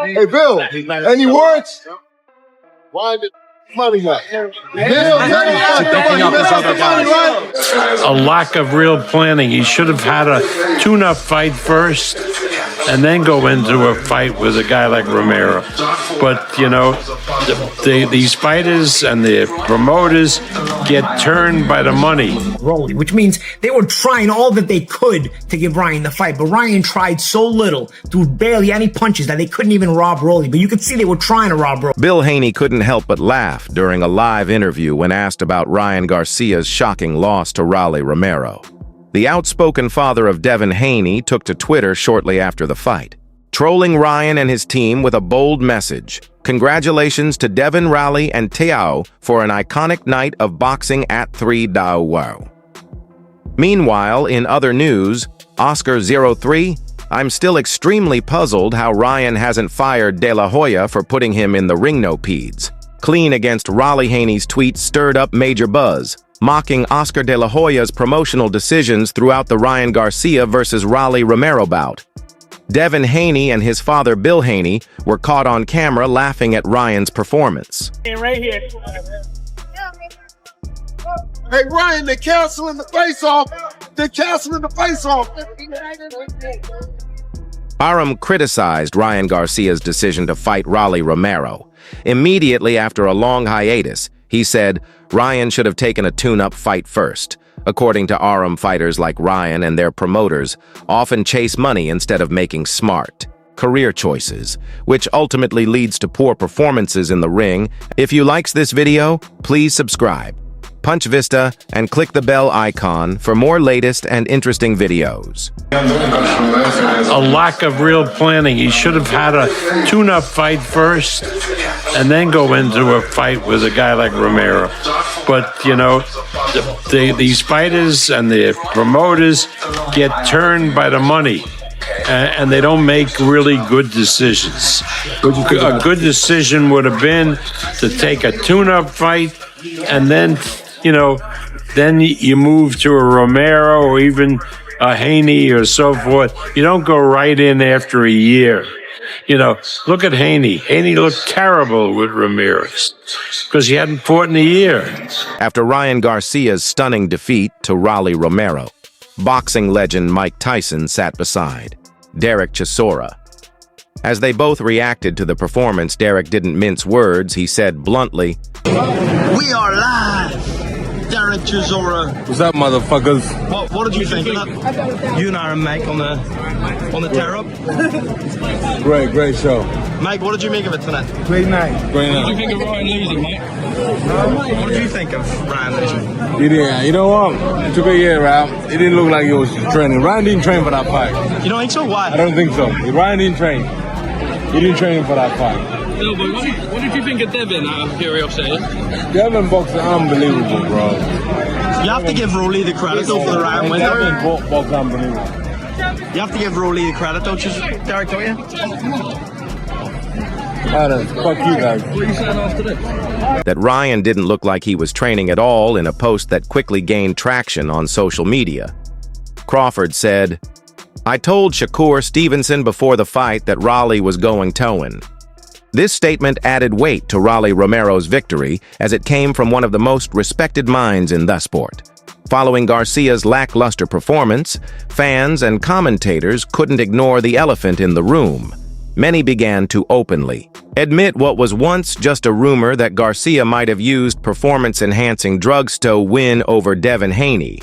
Hey, Bill, any words? Money guy. A lack of real planning. He should have had a tune-up fight first and then go into a fight with a guy like Romero. But, you know, these fighters and the promoters get turned by the money. Which means they were trying all that they could to give Ryan the fight, but Ryan tried so little, threw barely any punches, that they couldn't even rob Rolly. But you could see they were trying to rob Rolly. Bill Haney couldn't help but laugh during a live interview when asked about Ryan Garcia's shocking loss to Rolly Romero. The outspoken father of Devin Haney took to Twitter shortly after the fight, trolling Ryan and his team with a bold message. Congratulations to Devin, Rolly, and Teao for an iconic night of boxing at 3 Dao Wow. Meanwhile, in other news, Oscar03, I'm still extremely puzzled how Ryan hasn't fired De La Hoya for putting him in the ring no peds. Clean against Rolly Haney's tweet stirred up major buzz, mocking Oscar De La Hoya's promotional decisions throughout the Ryan Garcia versus Rolly Romero bout. Devin Haney and his father Bill Haney were caught on camera laughing at Ryan's performance. Right here. Hey, Ryan, they're canceling the face-off. They're canceling the face-off. Arum criticized Ryan Garcia's decision to fight Rolly Romero. Immediately after a long hiatus, he said Ryan should have taken a tune-up fight first. According to Arum, fighters like Ryan and their promoters often chase money instead of making smart career choices, which ultimately leads to poor performances in the ring. If you likes this video, please subscribe, punch Vista, and click the bell icon for more latest and interesting videos. A lack of real planning. He should have had a tune-up fight first and then go into a fight with a guy like Romero. But, you know, these fighters and the promoters get turned by the money, and they don't make really good decisions. A good decision would have been to take a tune-up fight, and then, you know, then you move to a Romero or even a Haney or so forth. You don't go right in after a year. You know, look at Haney. Haney looked terrible with Ramirez because he hadn't fought in a year. After Ryan Garcia's stunning defeat to Rolly Romero, boxing legend Mike Tyson sat beside Derek Chisora. As they both reacted to the performance, Derek didn't mince words. He said bluntly, "We are live, Derek Chisora." What's up, motherfuckers? What did you think of that? You and Arum, mate, on the tear up. Great show. Mike, what did you make of it tonight? Great night. Great night. What did you think of Ryan losing, mate? What did you think of Ryan losing? He didn't. You know what? It took a year out. It didn't look like he was training. Ryan didn't train for that fight. You don't think so? Why? I don't think so. Ryan didn't train. He didn't train for that fight. No, but what did you think of Devin, out of curiosity? Devin boxed unbelievable, bro. You have to give Rolly the credit though for the Ryan win. Devin boxed unbelievable. You have to give Rolly the credit though, Derek, don't you? Fuck you guys. What are you saying after this? that Ryan didn't look like he was training at all in a post that quickly gained traction on social media. Crawford said, "I told Shakur Stevenson before the fight that Rolly was going toe-in." This statement added weight to Rolly Romero's victory as it came from one of the most respected minds in the sport. Following Garcia's lackluster performance, fans and commentators couldn't ignore the elephant in the room. Many began to openly admit what was once just a rumor that Garcia might have used performance-enhancing drugs to win over Devin Haney.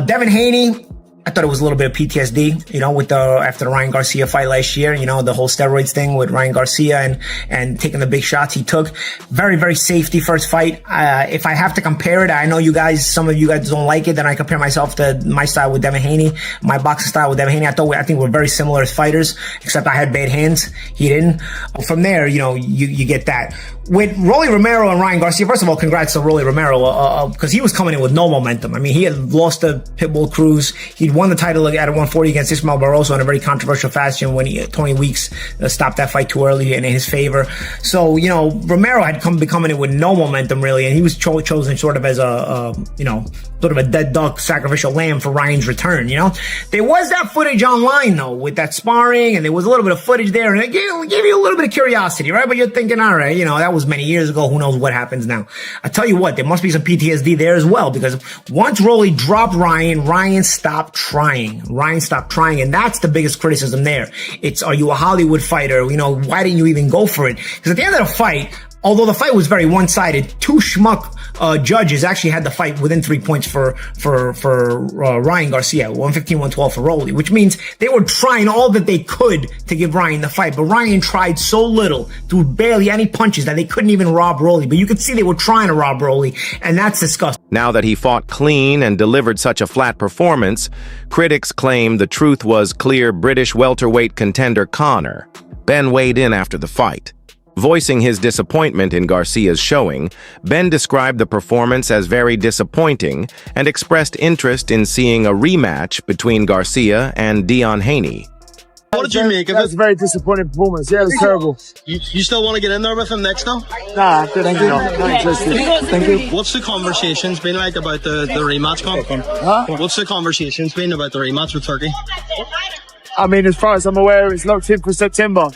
Devin Haney, I thought it was a little bit of PTSD, with after the Ryan Garcia fight last year, the whole steroids thing with Ryan Garcia and taking the big shots he took. Very, very safety first fight. If I have to compare it, I know some of you guys don't like it, then I compare myself to my style with Devin Haney, my boxing style with Devin Haney. I think we're very similar as fighters, except I had bad hands. He didn't. From there, you get that. With Rolly Romero and Ryan Garcia, first of all, congrats to Rolly Romero, because he was coming in with no momentum. I mean, he had lost the Pitbull Cruz. He'd won the title at 140 against Ismael Barroso in a very controversial fashion when Tony Weeks stopped that fight too early in his favor. So, Romero had been coming in with no momentum really, and he was chosen sort of as the sort of a dead duck, sacrificial lamb for Ryan's return, you know? There was that footage online, though, with that sparring, and there was a little bit of footage there, and it gave you a little bit of curiosity, right? But you're thinking, all right, you know, that was many years ago. Who knows what happens now? I tell you what, there must be some PTSD there as well, because once Rolly dropped Ryan stopped trying. Ryan stopped trying, and that's the biggest criticism there. It's, are you a Hollywood fighter? You know, why didn't you even go for it? Because at the end of the fight, although the fight was very one-sided, two schmuck judges actually had the fight within 3 points for Ryan Garcia, 115-112 for Rolly, which means they were trying all that they could to give Ryan the fight. But Ryan tried so little, threw barely any punches, that they couldn't even rob Rolly. But you could see they were trying to rob Rolly, and that's disgusting. Now that he fought clean and delivered such a flat performance, critics claim the truth was clear British welterweight contender Conor Benn weighed in after the fight. Voicing his disappointment in Garcia's showing, Benn described the performance as very disappointing and expressed interest in seeing a rematch between Garcia and Haney. What did you make of it? That's a very disappointing performance. Yeah, it was terrible. You still want to get in there with him next though? Nah, thank you. Not interested. Thank you. What's the conversations been like about the rematch, Con? Huh? What's the conversations been about the rematch with Turkey? I mean, as far as I'm aware, it's locked in for September.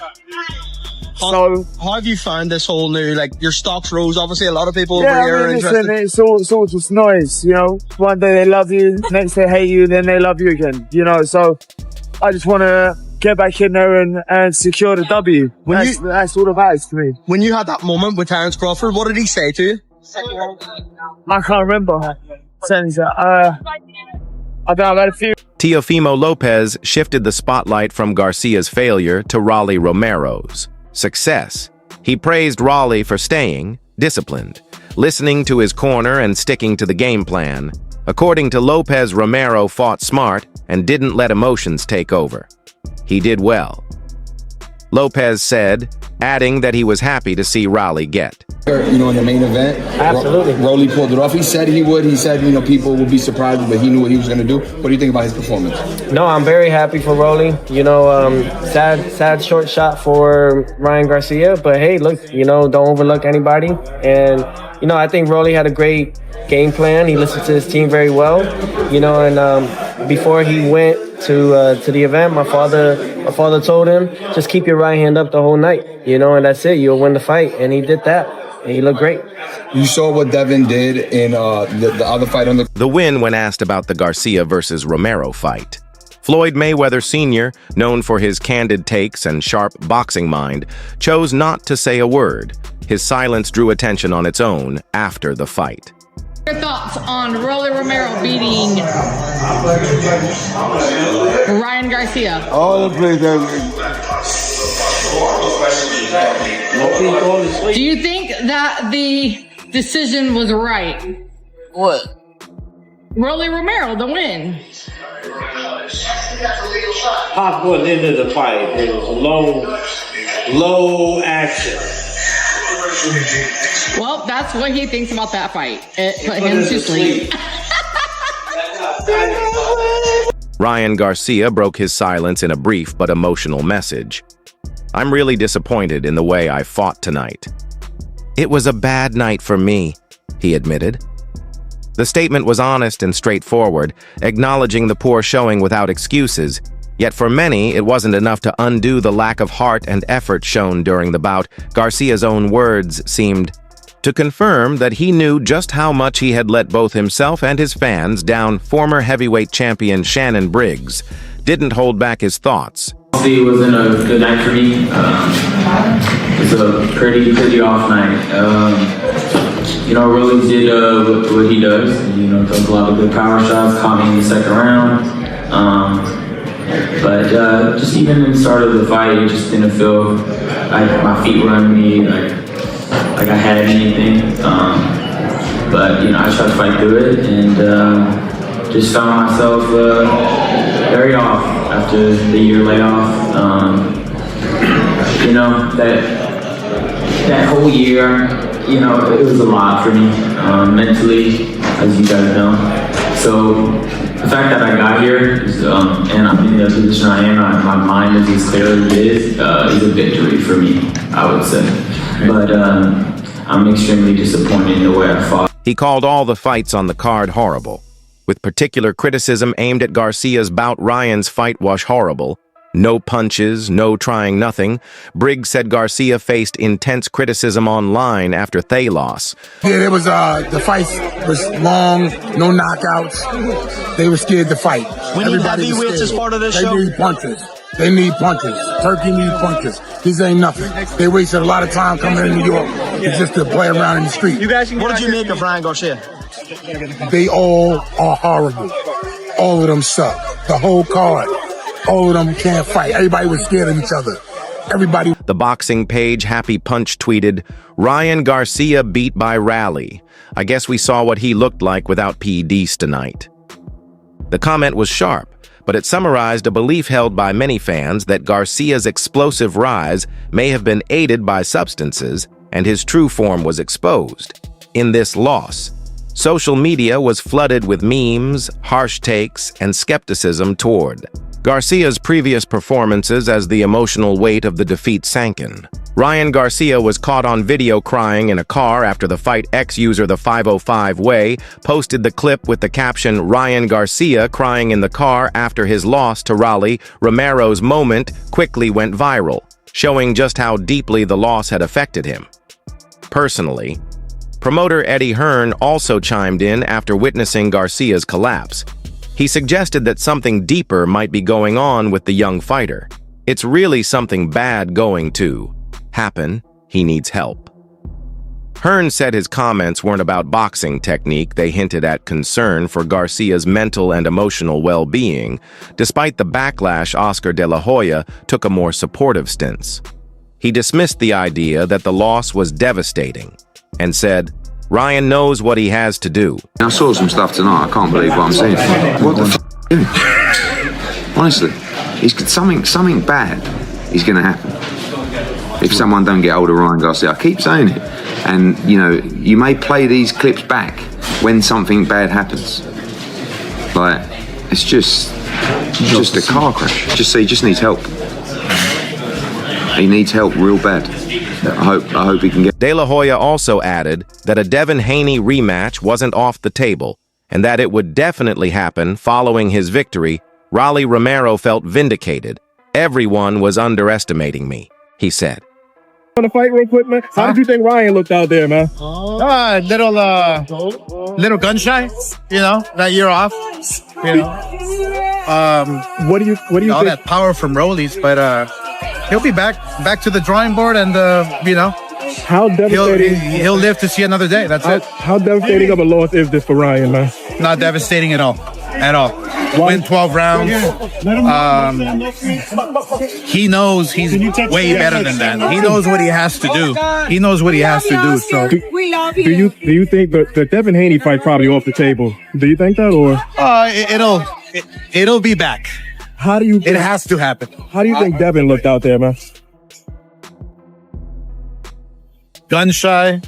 So, how have you found this whole new, like, your stocks rose? Obviously, a lot of people over yeah, here are interested. Listen, it's all just noise, you know. One day they love you, next they hate you, then they love you again, you know. So, I just want to get back in there and secure the W. That's all that matters to me. When you had that moment with Terence Crawford, what did he say to you? I can't remember. Saying that, I don't know, I've had a few. Teofimo Lopez shifted the spotlight from Garcia's failure to Rolly Romero's success. He praised Rolly for staying disciplined, listening to his corner and sticking to the game plan. According to Lopez, Romero fought smart and didn't let emotions take over. He did well. Lopez said, adding that he was happy to see Rolly get. You know, in the main event, Absolutely. Rolly pulled it off. He said he would. He said, you know, people would be surprised, but he knew what he was going to do. What do you think about his performance? No, I'm very happy for Rolly. You know, sad short shot for Ryan Garcia, but hey, look, you know, don't overlook anybody. And, you know, I think Rolly had a great game plan. He listened to his team very well, you know, and before he went to the event, my father told him, just keep your right hand up the whole night, you know, and that's it. You'll win the fight. And he did that. And he looked great. You saw what Devin did in the other fight on the win when asked about the Garcia versus Romero fight. Floyd Mayweather Sr., known for his candid takes and sharp boxing mind, chose not to say a word. His silence drew attention on its own after the fight. Your thoughts on Rolly Romero beating Ryan Garcia? All the players. Do you think that the decision was right? What? Rolly Romero, the win. Pop was into the fight. It was low action. Well, that's what he thinks about that fight. It put him to sleep. Ryan Garcia broke his silence in a brief but emotional message. I'm really disappointed in the way I fought tonight. It was a bad night for me, he admitted. The statement was honest and straightforward, acknowledging the poor showing without excuses. Yet for many, it wasn't enough to undo the lack of heart and effort shown during the bout. Garcia's own words seemed to confirm that he knew just how much he had let both himself and his fans down. Former heavyweight champion Shannon Briggs didn't hold back his thoughts. It wasn't a good night for me. It's a pretty off night. You know, Rolly did what he does. You know, took a lot of good power shots, caught me in the second round. But just even in the start of the fight, it just didn't feel like my feet were under me, like I had anything. But you know, I tried to fight through it and just found myself very off after the year layoff. You know, that whole year, you know, it was a lot for me mentally, as you guys know. So the fact that I got here is, and I'm in the position I am, my mind is as clear as it is a victory for me, I would say. But I'm extremely disappointed in the way I fought. He called all the fights on the card horrible. with particular criticism aimed at Garcia's bout. Ryan's fight was horrible. No punches, no trying nothing. Briggs said Garcia faced intense criticism online after they loss. Yeah, it was, the fight was long, no knockouts. They were scared to fight. We need heavyweights as part of this show. They need punches. They need punches. Turkey needs punches. These ain't nothing. They wasted a lot of time coming in New York just to play around in the street. What did you make of Ryan Garcia? They all are horrible. All of them suck. The whole card. All of them can't fight. Everybody was scared of each other. Everybody. The boxing page Happy Punch tweeted, Ryan Garcia beat by rally. I guess we saw what he looked like without PEDs tonight. The comment was sharp, but it summarized a belief held by many fans that Garcia's explosive rise may have been aided by substances and his true form was exposed. In this loss, social media was flooded with memes, harsh takes, and skepticism toward Garcia's previous performances as the emotional weight of the defeat sank in. Ryan Garcia was caught on video crying in a car after the fight. Ex-user The 505 Way posted the clip with the caption, Ryan Garcia crying in the car after his loss to Rolly. Romero's moment quickly went viral, showing just how deeply the loss had affected him. Personally, promoter Hearn also chimed in after witnessing Garcia's collapse. He suggested that something deeper might be going on with the young fighter. It's really something bad going to happen. He needs help. Hearn said his comments weren't about boxing technique. They hinted at concern for Garcia's mental and emotional well-being. Despite the backlash, Oscar de la Hoya took a more supportive stance. He dismissed the idea that the loss was devastating and said, Ryan knows what he has to do. I saw some stuff tonight. I can't believe what I'm seeing. What the f*** are you doing? Honestly, something bad is going to happen if someone don't get hold of Ryan Garcia. I keep saying it. And, you know, you may play these clips back when something bad happens. Like, it's just a car crash. He just needs help. He needs help real bad. I hope he can get. De La Hoya also added that a Devin Haney rematch wasn't off the table and that it would definitely happen following his victory. Rolly Romero felt vindicated. Everyone was underestimating me, he said. On the fight real quick, man. How did you think Ryan looked out there, man? Little gun shy, you know, that year off, you know. What do you all think? That power from Rollies, but he'll be back to the drawing board, and you know, how devastating he'll live to see another day. That's it. How devastating of a loss is this for Ryan, man? Not devastating at all. Win 12 rounds. He knows he's way better than that. He knows what he has to do. He knows what he has to do. So, do you think the Devin Haney fight probably off the table? Do you think that, or it'll be back. How do you? It has to happen. How do you think Devin looked out there, man? Gun shy.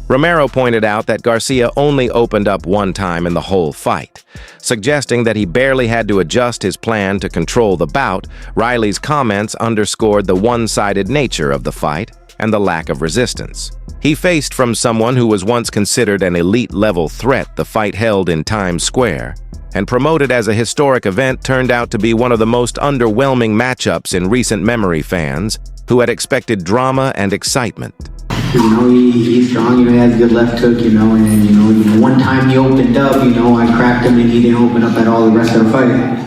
Romero pointed out that Garcia only opened up one time in the whole fight, suggesting that he barely had to adjust his plan to control the bout. Riley's comments underscored the one-sided nature of the fight and the lack of resistance he faced from someone who was once considered an elite-level threat. The fight, held in Times Square and promoted as a historic event, turned out to be one of the most underwhelming matchups in recent memory. Fans who had expected drama and excitement. You know, he's strong, you know, he has a good left hook, you know, and then, you know, one time he opened up, you know, I cracked him and he didn't open up at all the rest of the fight.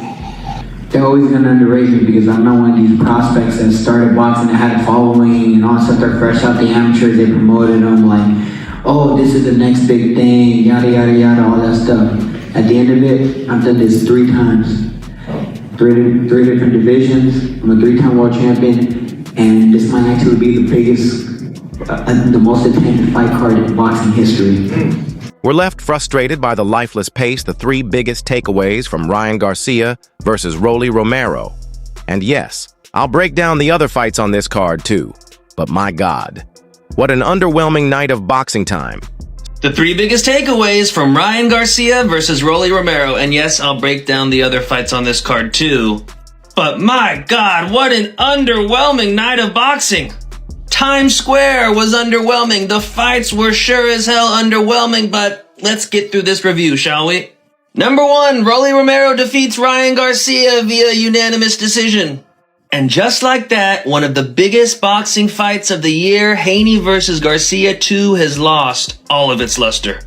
They're always going to underrate me because I'm not one of these prospects that started boxing and had a following and all stuff. They're fresh out the amateurs, they promoted them like, oh, this is the next big thing, yada, yada, yada, all that stuff. At the end of it, I've done this 3 times. Three different divisions. I'm a 3-time world champion, and this might actually be the biggest, the most attended fight card in boxing history. We're left frustrated by the lifeless pace. The 3 biggest takeaways from Ryan Garcia versus Rolly Romero. And yes, I'll break down the other fights on this card too. But my God, what an underwhelming night of boxing time. The 3 biggest takeaways from Ryan Garcia versus Rolly Romero. And yes, I'll break down the other fights on this card too. But my God, what an underwhelming night of boxing. Times Square was underwhelming. The fights were sure as hell underwhelming, but let's get through this review, shall we? Number 1, Rolly Romero defeats Ryan Garcia via unanimous decision. And just like that, one of the biggest boxing fights of the year, Haney versus Garcia 2, has lost all of its luster.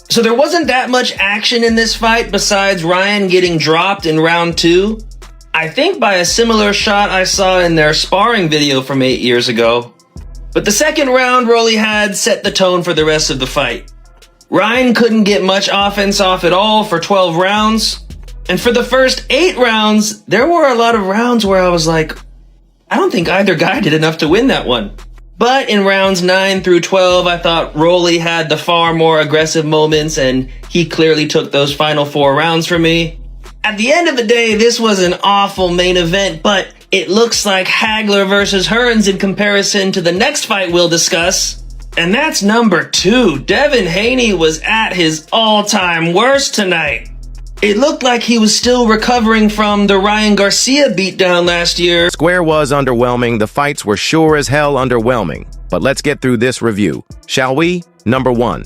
So there wasn't that much action in this fight besides Ryan getting dropped in round 2. I think by a similar shot I saw in their sparring video from 8 years ago. But the second round Rolly had set the tone for the rest of the fight. Ryan couldn't get much offense off at all for 12 rounds. And for the first 8 rounds, there were a lot of rounds where I was like, I don't think either guy did enough to win that one. But in rounds 9 through 12, I thought Rolly had the far more aggressive moments, and he clearly took those final 4 rounds for me. At the end of the day, this was an awful main event, but it looks like Hagler versus Hearns in comparison to the next fight we'll discuss. And that's number 2. Devin Haney was at his all-time worst tonight. It looked like he was still recovering from the Ryan Garcia beatdown last year. Square was underwhelming. The fights were sure as hell underwhelming. But let's get through this review, shall we? Number 1.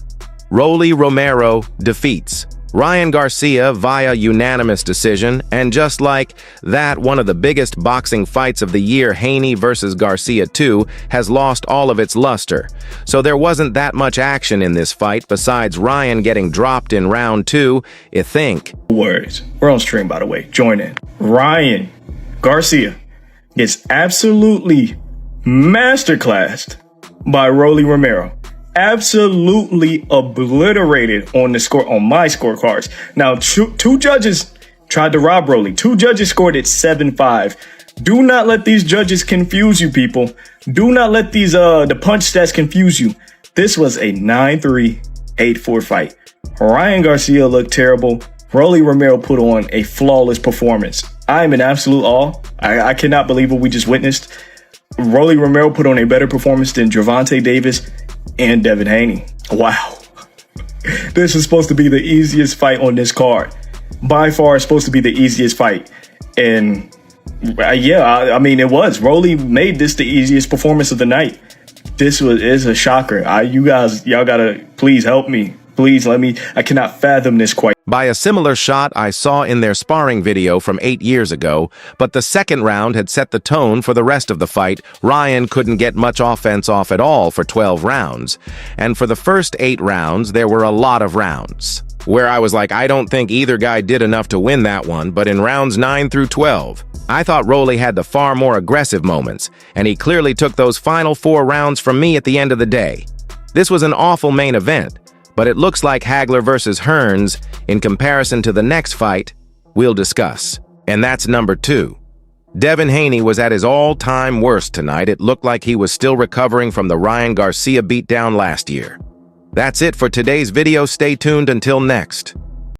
Rolly Romero defeats Ryan Garcia via unanimous decision, and just like that, one of the biggest boxing fights of the year, Haney versus Garcia 2, has lost all of its luster. So there wasn't that much action in this fight besides Ryan getting dropped in round 2, I think. Words. We're on stream, by the way. Join in. Ryan Garcia gets absolutely masterclassed by Rolly Romero. Absolutely obliterated on the score, on my scorecards. Now, two judges tried to rob Rolly. 2 judges scored at 7-5. Do not let these judges confuse you, people. Do not let these the punch stats confuse you. This was a 9-3, 8-4 fight. Ryan Garcia looked terrible. Rolly Romero put on a flawless performance. I am in absolute awe. I cannot believe what we just witnessed. Rolly Romero put on a better performance than Gervonta Davis and Devin Haney. Wow. This is supposed to be the easiest fight on this card. By far, it's supposed to be the easiest fight. And I mean, it was. Rolly made this the easiest performance of the night. This is a shocker. Y'all gotta please help me. Please let me. I cannot fathom this quite. By a similar shot I saw in their sparring video from 8 years ago, but the second round had set the tone for the rest of the fight. Ryan couldn't get much offense off at all for 12 rounds. And for the first 8 rounds, there were a lot of rounds where I was like, I don't think either guy did enough to win that one, but in rounds 9 through 12, I thought Rolly had the far more aggressive moments, and he clearly took those final 4 rounds from me at the end of the day. This was an awful main event, but it looks like Hagler versus Hearns in comparison to the next fight we'll discuss. And that's number 2. Devin Haney was at his all-time worst tonight. It looked like he was still recovering from the Ryan Garcia beatdown last year. That's it for today's video. Stay tuned until next.